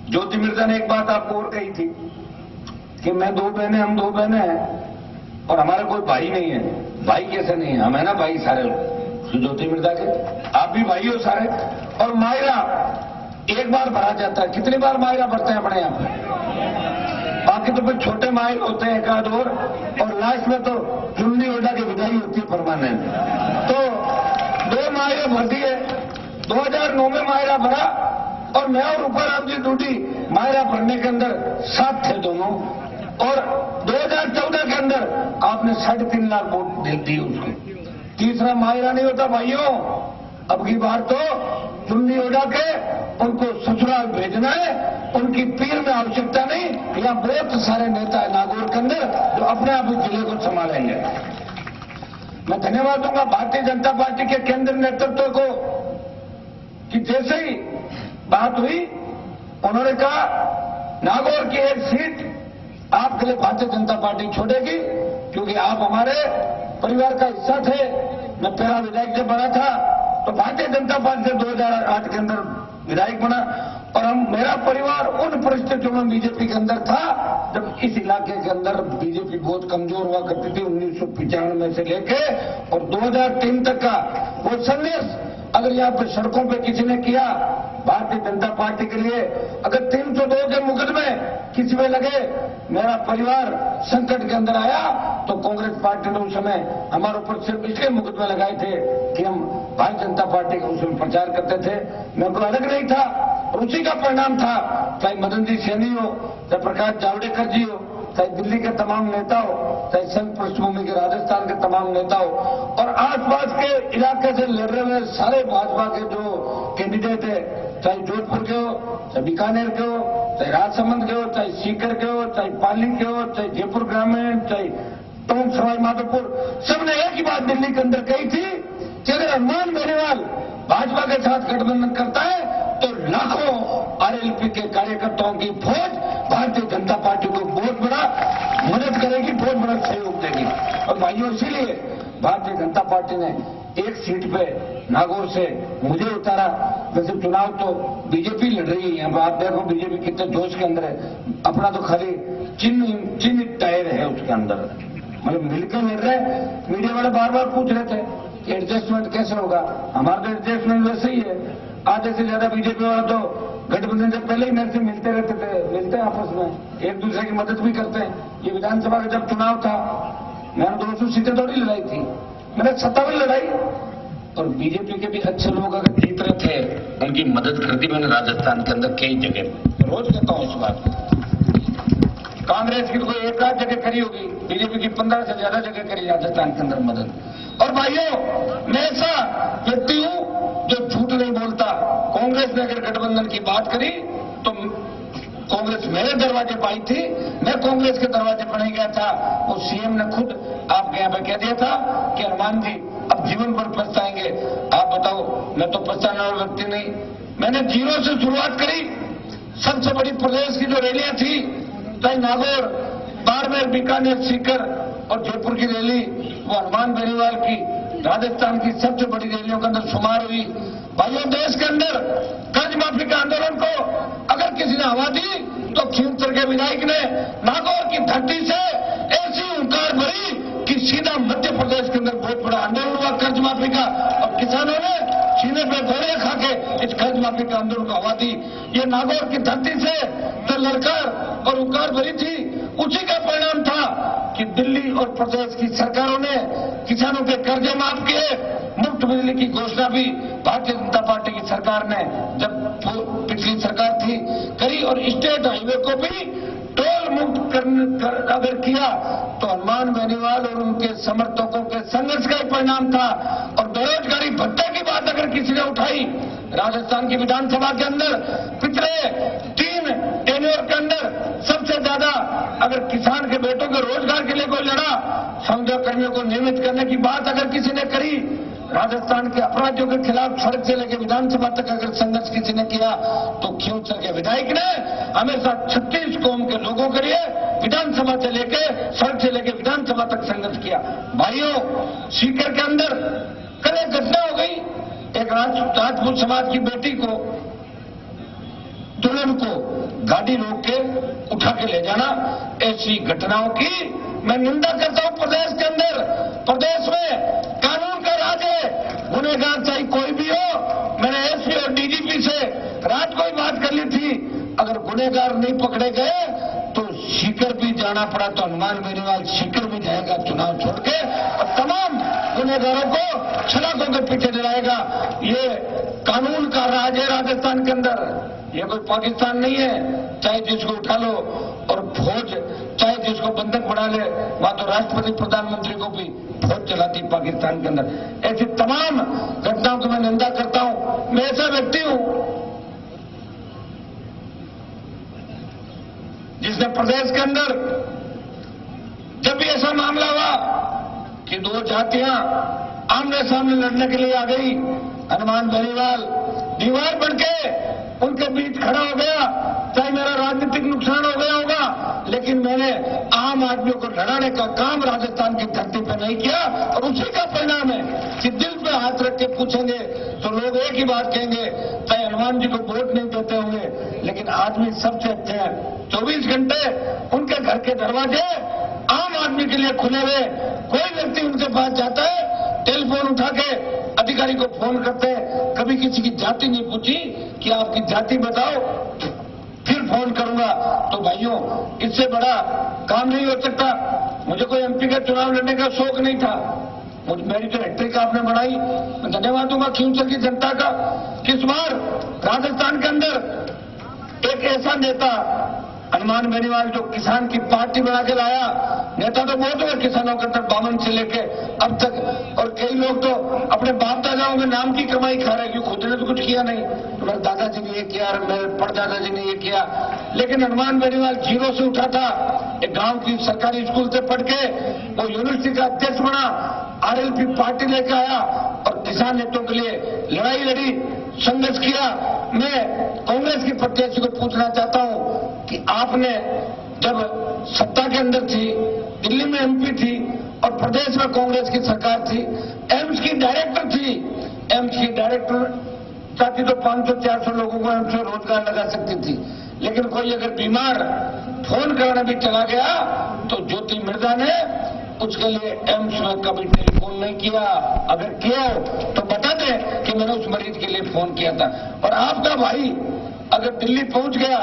ज्योति मिर्जा ने एक बात आपको और कही थी कि मैं 2 बहनें, हम 2 बहनें हैं और हमारा कोई भाई नहीं है। भाई कैसे नहीं है, हम है ना भाई सारे ज्योति मिर्जा के, आप भी भाई हो सारे। और मायरा एक बार भरा जाता है, कितनी बार मायरा भरते हैं अपने यहाँ पे? बाकी तो फिर छोटे मायर होते हैं एक आध और लास्ट में तो चुन्नी ओढ़ा की विदाई होती है परमानेंट। तो 2 मायरा भर दिए। 2009 में मायरा भरा और मैं और रूपाराम जी डूडी मायरा भरने के अंदर साथ थे दोनों। और 2014 के अंदर आपने 3.5 लाख वोट दे दी उसको। तीसरा मायरा नहीं होता भाइयों, अब की बार तो चुन्नी ओढ़ा के उनको ससुराल भेजना है। उनकी पीर में आवश्यकता नहीं। यहाँ बहुत सारे नेता है नागौर के अंदर जो अपने आप इस जिले को संभालेंगे। मैं धन्यवाद दूंगा भारतीय जनता पार्टी के केंद्रीय नेतृत्व को कि जैसे ही बात हुई उन्होंने कहा नागौर की एक सीट आपके लिए भारतीय जनता पार्टी छोड़ेगी, क्योंकि आप हमारे परिवार का हिस्सा थे। मैं पहला विधायक जब बना था तो भारतीय जनता पार्टी से 2008 के अंदर विधायक बना और मेरा परिवार उन परिस्थितियों में बीजेपी के अंदर था जब इस इलाके के अंदर बीजेपी बहुत कमजोर हुआ करती थी 1995 में से लेके और 2003 तक का वो संदेश अगर यहाँ पे सड़कों पे किसी ने किया भारतीय जनता पार्टी के लिए, अगर 302 के मुकदमे किसी में लगे, मेरा परिवार संकट के अंदर आया तो कांग्रेस पार्टी ने उस समय हमारे ऊपर सिर्फ इसलिए मुकदमे लगाए थे कि हम भारतीय जनता पार्टी का उसमें प्रचार करते थे। मैं कोई अलग नहीं था और उसी का परिणाम था, चाहे मदन जी सैनी हो, चाहे प्रकाश जावड़ेकर जी हो, चाहे दिल्ली के तमाम नेता हो, चाहे संघ पृष्ठभूमि के राजस्थान के तमाम नेता हो और आसपास के इलाके से लड़ रहे हुए सारे भाजपा के जो कैंडिडेट है, चाहे जोधपुर के हो, चाहे बीकानेर के हो, चाहे राजसमंद के हो, चाहे सीकर के हो, चाहे पाली के हो, चाहे जयपुर ग्रामीण, चाहे टोंक सवाई माधोपुर, सबने एक ही बात दिल्ली के अंदर कही थी कि अगर हनुमान बेनीवाल भाजपा के साथ गठबंधन करता है तो लाखों आरएलपी के कार्यकर्ताओं की फौज भारतीय जनता पार्टी को बहुत बड़ा मदद करेगी, बहुत बड़ा सहयोग देगी। और भाइयों इसीलिए भारतीय जनता पार्टी ने एक सीट पे नागौर से मुझे उतारा। वैसे चुनाव तो बीजेपी लड़ रही है, आप देखो बीजेपी कितने जोश के अंदर है, अपना तो खाली चिन्ह टायर है उसके अंदर, मतलब मिलकर लड़ रहे। मीडिया वाले बार बार पूछ रहे थे कि एडजस्टमेंट कैसे होगा, हमारा तो एडजस्टमेंट वैसे ही है। आधे से ज्यादा बीजेपी वाला तो गठबंधन से पहले ही मेरे से मिलते रहते थे, मिलते हैं आपस में, एक दूसरे की मदद भी करते हैं। ये विधानसभा का जब चुनाव था मैंने 200 सीटें थोड़ी लड़ाई थी, मैंने 57 लड़ाई। और बीजेपी के भी अच्छे लोग अगर जीत रहे थे उनकी मदद करती मैंने राजस्थान के अंदर कई जगह, रोज कहता हूं इस बात। कांग्रेस की तो कोई एक आध जगह करी होगी, बीजेपी की 15 से ज्यादा जगह करी राजस्थान के अंदर मदद। और भाइयों मैं ऐसा व्यक्ति हूं जो झूठ नहीं बोलता। कांग्रेस ने अगर गठबंधन की बात करी तो कांग्रेस मेरे दरवाजे पर आई थी, मैं कांग्रेस के दरवाजे पर नहीं गया था। वो सीएम ने खुद आपके यहाँ पे कह दिया था कि हनुमान जी अब जीवन भर पछताएंगे। आप बताओ, मैं तो पछताने वाला व्यक्ति नहीं। मैंने 0 से शुरुआत करी। सबसे बड़ी प्रदेश की जो रैलियां थी, चाहे नागौर, बाड़मेर, बीकानेर, सीकर और जयपुर की रैली, वो हनुमान बेनीवाल की राजस्थान की सबसे बड़ी रैलियों के अंदर शुमार हुई। भाइयों देश के अंदर कर्ज माफी के आंदोलन को अगर किसी ने हवा दी तो खींवसर के विधायक ने नागौर की धरती से ऐसी हुंकार भरी कि सीधा मध्य प्रदेश के अंदर बहुत बड़ा आंदोलन हुआ कर्ज माफी का और किसानों ने सीने पे गोलियां खा के इस कर्ज माफी के आंदोलन को हवा दी। ये नागौर की धरती से जो ललकार और हुंकार भरी थी, उसी का परिणाम था कि दिल्ली और प्रदेश की सरकारों ने किसानों के कर्जे माफ किए, मुफ्त बिजली की घोषणा भी भारतीय जनता पार्टी की सरकार ने जब पिछली सरकार थी करी और स्टेट हाईवे को भी टोल मुक्त अगर किया तो हनुमान बेनीवाल और उनके समर्थकों के संघर्ष का ही परिणाम था। और बेरोजगारी भत्ते की बात अगर किसी ने उठाई राजस्थान की विधानसभा के अंदर पिछले 3 टेन्योर के अंदर सबसे ज्यादा अगर किसान के बेटों के रोजगार के लिए कोई लड़ा, संविदा कर्मियों को नियमित करने की बात अगर किसी ने करी, राजस्थान के अपराधियों के खिलाफ सड़क से लेकर विधानसभा तक अगर संघर्ष किसी ने किया तो खींवसर के विधायक ने हमेशा 36 कौम के लोगों के लिए विधानसभा से लेकर सड़क से लेकर विधानसभा तक संघर्ष किया। भाइयों सीकर के अंदर कल एक घटना हो गई, एक राजपूत समाज की बेटी को, दुल्हन को गाड़ी रोक के उठा के ले जाना, ऐसी घटनाओं की मैं निंदा करता हूं। प्रदेश के अंदर, प्रदेश में कानून का राज है, गुनहगार चाहे कोई भी हो। मैंने एसपी और डीजीपी से रात को ही बात कर ली थी, अगर गुनहगार नहीं पकड़े गए तो सीकर भी जाना पड़ा तो हनुमान बेनीवाल सीकर भी जाएगा चुनाव छोड़ के, और तमाम गुनहगारों को सलाखों के पीछे दिलाएगा। ये कानून का राज है राजस्थान के अंदर, ये कोई पाकिस्तान नहीं है। चाहे जिसको उठा लो और फौज चाहे जिसको बंधक बना ले, वहां तो राष्ट्रपति प्रधानमंत्री को भी फौज चलाती पाकिस्तान के अंदर। ऐसी तमाम घटनाओं की मैं निंदा करता हूं। मैं ऐसा व्यक्ति हूं जिसने प्रदेश के अंदर जब भी ऐसा मामला हुआ कि दो जातियां आमने सामने लड़ने के लिए आ गई, हनुमान बेनीवाल दीवार बन के उनके बीच खड़ा हो गया। चाहे मेरा राजनीतिक नुकसान हो गया होगा, लेकिन मैंने आम आदमियों को लड़ाने का काम राजस्थान की धरती पर नहीं किया, और उसी का परिणाम है कि दिल पे हाथ रख के पूछेंगे तो लोग एक ही बात कहेंगे, चाहे हनुमान जी को वोट नहीं देते होंगे, लेकिन आदमी सबसे अच्छे हैं। 24 घंटे उनके घर के दरवाजे आम आदमी के लिए खुले हुए। कोई व्यक्ति उनके पास जाता है, टेलीफोन उठा के अधिकारी को फोन करते हैं, कभी किसी की जाति नहीं पूछी कि आपकी जाति बताओ फिर फोन करूंगा। तो भाइयों, इससे बड़ा काम नहीं हो सकता। मुझे कोई एमपी का चुनाव लड़ने का शौक नहीं था, मेरी जो हैट्रिक आपने बढ़ाई, मैं धन्यवाद दूंगा खींवसर की जनता का। किस बार राजस्थान के अंदर एक ऐसा नेता हनुमान बेनीवाल जो किसान की पार्टी बना के लाया, नेता तो बहुत हुए किसानों के अंदर 52 से लेके अब तक, और कई लोग तो अपने बाप दादाओं के नाम की कमाई खा रहे, क्योंकि खुद ने तो कुछ किया नहीं। तो मेरे दादाजी ने ये किया, मेरे परदादाजी ने ये किया, लेकिन हनुमान बेनीवाल जीरो से उठा था। एक गांव की सरकारी स्कूल से पढ़ के वो यूनिवर्सिटी का अध्यक्ष बना, आरएलपी पार्टी लेकर आया और किसान हितों के लिए लड़ाई लड़ी, संघर्ष किया। मैं कांग्रेस की प्रत्याशी को पूछना चाहता हूं कि आपने जब सत्ता के अंदर थी, दिल्ली में एमपी थी और प्रदेश में कांग्रेस की सरकार थी, एम्स की डायरेक्टर थी, एम्स की डायरेक्टर चाहती तो 500-400 लोगों को एम्स में रोजगार लगा सकती थी, लेकिन कोई अगर बीमार फोन करना भी चला गया तो ज्योति मिर्जा ने उसके लिए एम्स में कभी टेलीफोन नहीं किया। अगर किया हो तो बता दें कि मैंने उस मरीज के लिए फोन किया था। और आपका भाई अगर दिल्ली पहुंच गया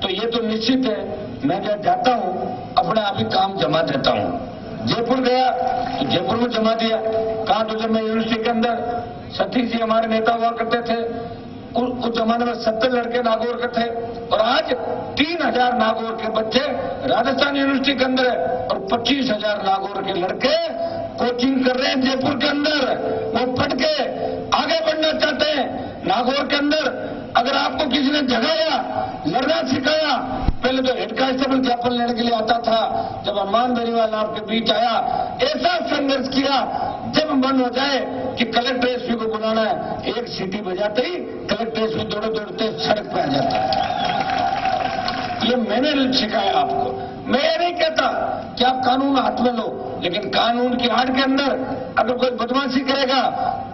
तो ये तो निश्चित है, मैं जब जाता हूं अपने आप ही काम जमा देता हूं। जयपुर गया तो जयपुर में जमा दिया। कहा तो जब मैं यूनिवर्सिटी के अंदर, सतीश जी हमारे नेता हुआ करते थे, उस जमाने में 70 लड़के नागौर के थे, और आज 3000 नागौर के बच्चे राजस्थान यूनिवर्सिटी के अंदर है, और 25,000 नागौर के लड़के कोचिंग कर रहे हैं जयपुर के अंदर। वो पढ़ के आगे बढ़ना चाहते हैं। नागौर के अंदर अगर आपको किसी ने जगाया, लड़ना सिखाया, पहले तो हेड कांस्टेबल ज्ञापन लेने के लिए आता था, जब हनुमान बेनीवाल आपके बीच आया, ऐसा संघर्ष किया, जब मन हो जाए कि कलेक्टर एसपी को बुलाना है, एक सीटी बजाते ही कलेक्टर एसपी दौड़े दौड़ते सड़क पे आ जाता है। ये मैंने सिखाया आपको। मैं ये नहीं कहता कि आप कानून हाथ में लो, लेकिन कानून की आड़ के अंदर अगर कोई बदमाशी करेगा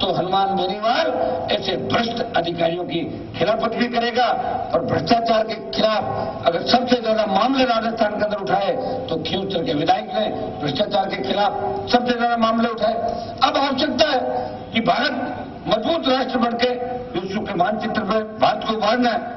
तो हनुमान बेनीवाल ऐसे भ्रष्ट अधिकारियों की खिलाफत भी करेगा। और भ्रष्टाचार के खिलाफ अगर सबसे ज्यादा मामले राजस्थान के अंदर उठाए तो खींवसर के विधायक ने भ्रष्टाचार के खिलाफ सबसे ज्यादा मामले उठाए। अब आवश्यकता है कि भारत मजबूत राष्ट्र बनकर विश्व के मानचित्र में भारत को उभारना है।